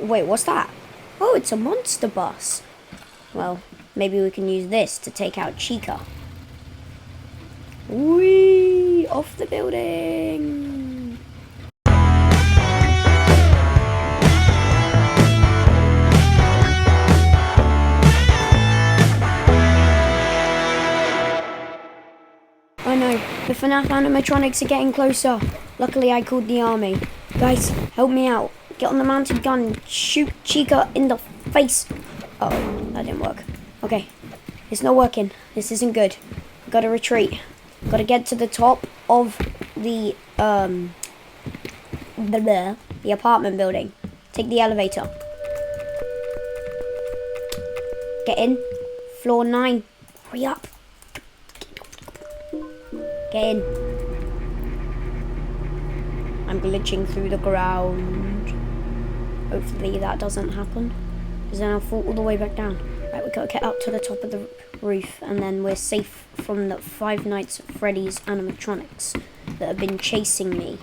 Wait, what's that? Oh, it's a monster bus. Well, maybe we can use this to take out Chica. Whee! Off the building! Oh no, the FNAF animatronics are getting closer. Luckily I called the army. Guys, help me out. Get on the mounted gun and shoot Chica in the face. Uh-oh, that didn't work. Okay, it's not working. This isn't good. We've got to retreat. Got to get to the top of the apartment building. Take the elevator. Get in. Floor 9. Hurry up. Get in. I'm glitching through the ground. Hopefully that doesn't happen, because then I'll fall all the way back down. Right, we gotta get up to the top of the roof, and then we're safe from the Five Nights at Freddy's animatronics that have been chasing me.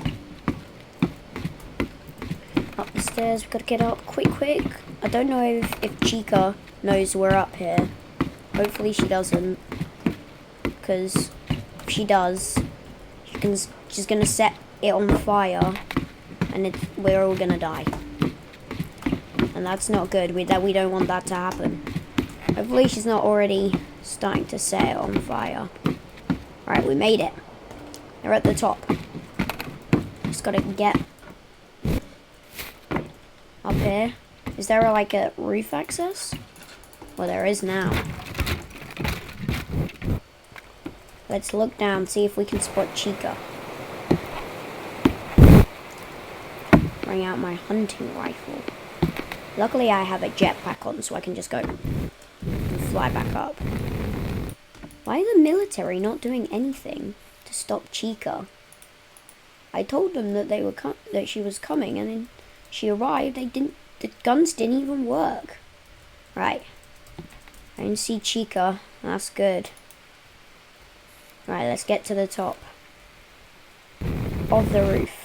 Up the stairs, we gotta get up quick. I don't know if Chica knows we're up here. Hopefully she doesn't, because if she does, she's gonna set it on fire, and we're all gonna die. And that's not good. We don't want that to happen. Hopefully she's not already starting to set it on fire. Alright, we made it. They're at the top. Just gotta get up here. Is there like a roof access? Well, there is now. Let's look down, see if we can spot Chica. Bring out my hunting rifle. Luckily I have a jetpack on, so I can just go and fly back up. Why are the military not doing anything to stop Chica? I told them that that she was coming, and then she arrived. The guns didn't even work. Right. I can see Chica. That's good. Right, let's get to the top of the roof.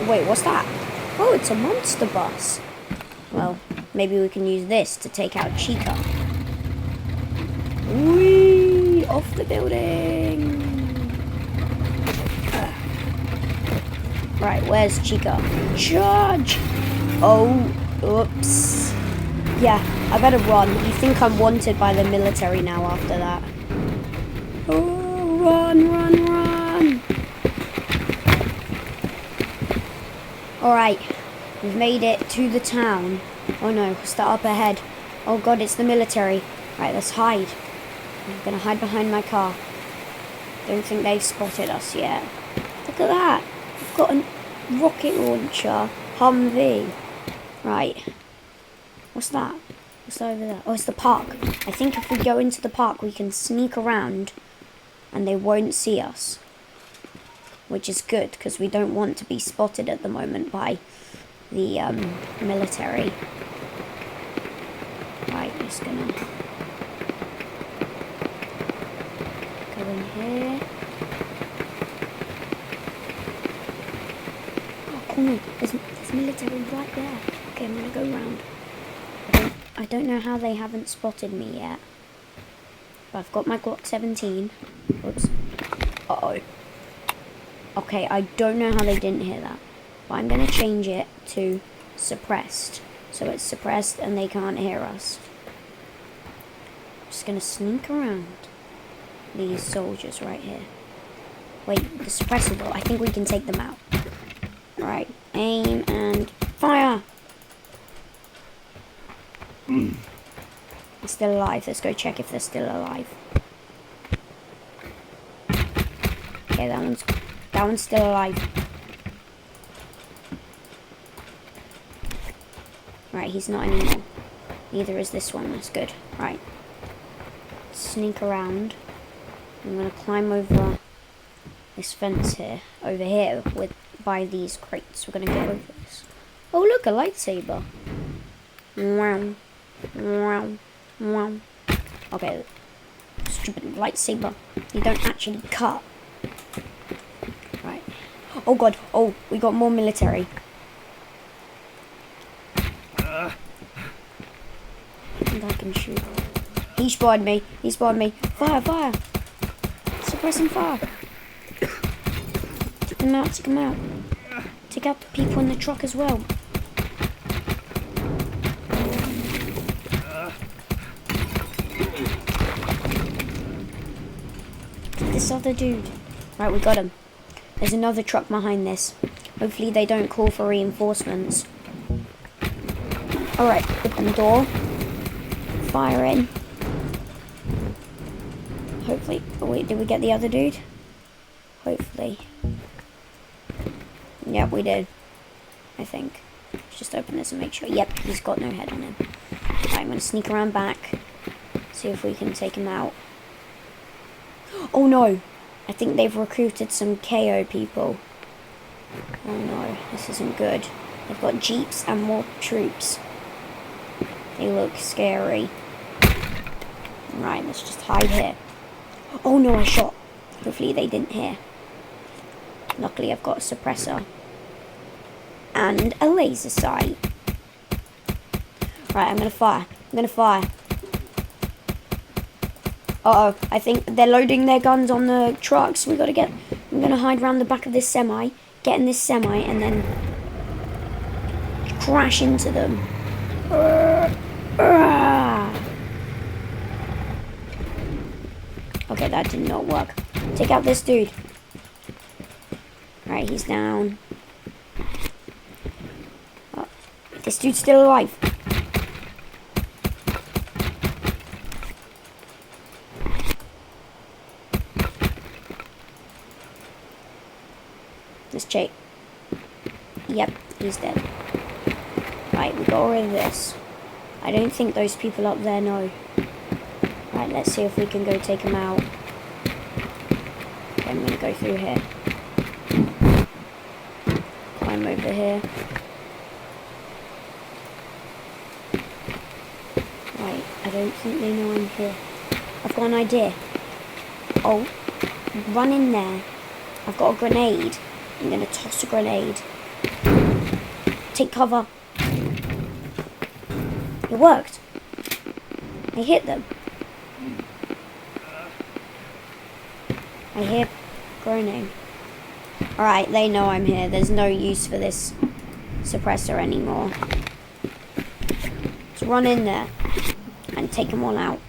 Wait, what's that? Oh, it's a monster bus. Well, maybe we can use this to take out Chica. Whee! Off the building! Right, where's Chica? Charge! Oh, oops. Yeah, I better run. You think I'm wanted by the military now after that. Oh, run! Alright, we've made it to the town. Oh no, what's that up ahead? Oh god, it's the military. Right, let's hide. I'm gonna hide behind my car. Don't think they've spotted us yet. Look at that! We've got a rocket launcher Humvee. Right. What's that? What's over there? Oh, it's the park. I think if we go into the park, we can sneak around and they won't see us. Which is good, because we don't want to be spotted at the moment by the military. Right, just gonna go in here. Oh, cool, no, there's military right there. Okay, I'm gonna go round. I don't know how they haven't spotted me yet. But I've got my Glock 17. Oops. Uh-oh. Okay, I don't know how they didn't hear that. But I'm going to change it to suppressed. So it's suppressed and they can't hear us. I'm just going to sneak around these soldiers right here. Wait, the suppressor door. I think we can take them out. Alright, aim and fire! They're still alive. Let's go check if they're still alive. Okay, that one's still alive. Right, he's not anymore. Neither is this one. That's good. Right. Sneak around. I'm gonna climb over this fence here. Over here by these crates. We're gonna get over this. Oh look, a lightsaber. Wow. Okay. Stupid lightsaber. You don't actually cut. Right. Oh god. Oh, we got more military. I think I can shoot. He spotted me. He spotted me. Fire, fire. Suppressing fire. Take them out, take them out. Take out the people in the truck as well. This other dude. Right, we got him. There's another truck behind this. Hopefully they don't call for reinforcements. Alright, open the door. Fire in. Hopefully. Oh wait, did we get the other dude? Hopefully. Yep, we did. I think. Let's just open this and make sure. Yep, he's got no head on him. Right, I'm gonna sneak around back. See if we can take him out. Oh no! I think they've recruited some KO people. Oh no, this isn't good. They've got jeeps and more troops. They look scary. Right, let's just hide here. Oh no, I shot. Hopefully they didn't hear. Luckily I've got a suppressor. And a laser sight. Right, I'm gonna fire. I'm gonna fire. Uh-oh, I think they're loading their guns on the trucks. We gotta get... I'm gonna hide around the back of this semi. Get in this semi and then... crash into them. Okay, that did not work. Take out this dude. Right, he's down. Oh, this dude's still alive. Let's check. Yep, he's dead. Right, we got rid of this. I don't think those people up there know. Right, let's see if we can go take them out. Okay, I'm gonna go through here. Climb over here. Right, I don't think they know I'm here. I've got an idea. Oh, run in there. I've got a grenade. I'm gonna toss a grenade. Take cover. It worked. I hit them. I hear groaning. Alright, they know I'm here. There's no use for this suppressor anymore. Let's run in there and take them all out.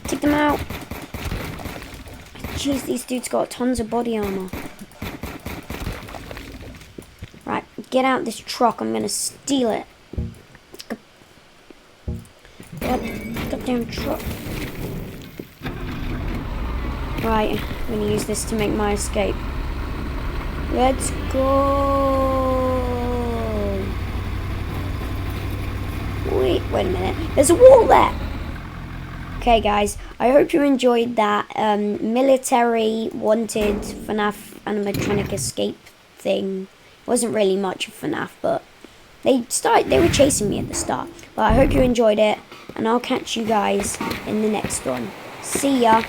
Take them out. Jeez, these dudes got tons of body armor. Right, get out this truck. I'm gonna steal it. Goddamn truck. Right, I'm gonna use this to make my escape. Let's go. Wait a minute. There's a wall there. Okay, guys, I hope you enjoyed that military wanted FNAF animatronic escape thing. It wasn't really much of FNAF, but they were chasing me at the start. But I hope you enjoyed it, and I'll catch you guys in the next one. See ya.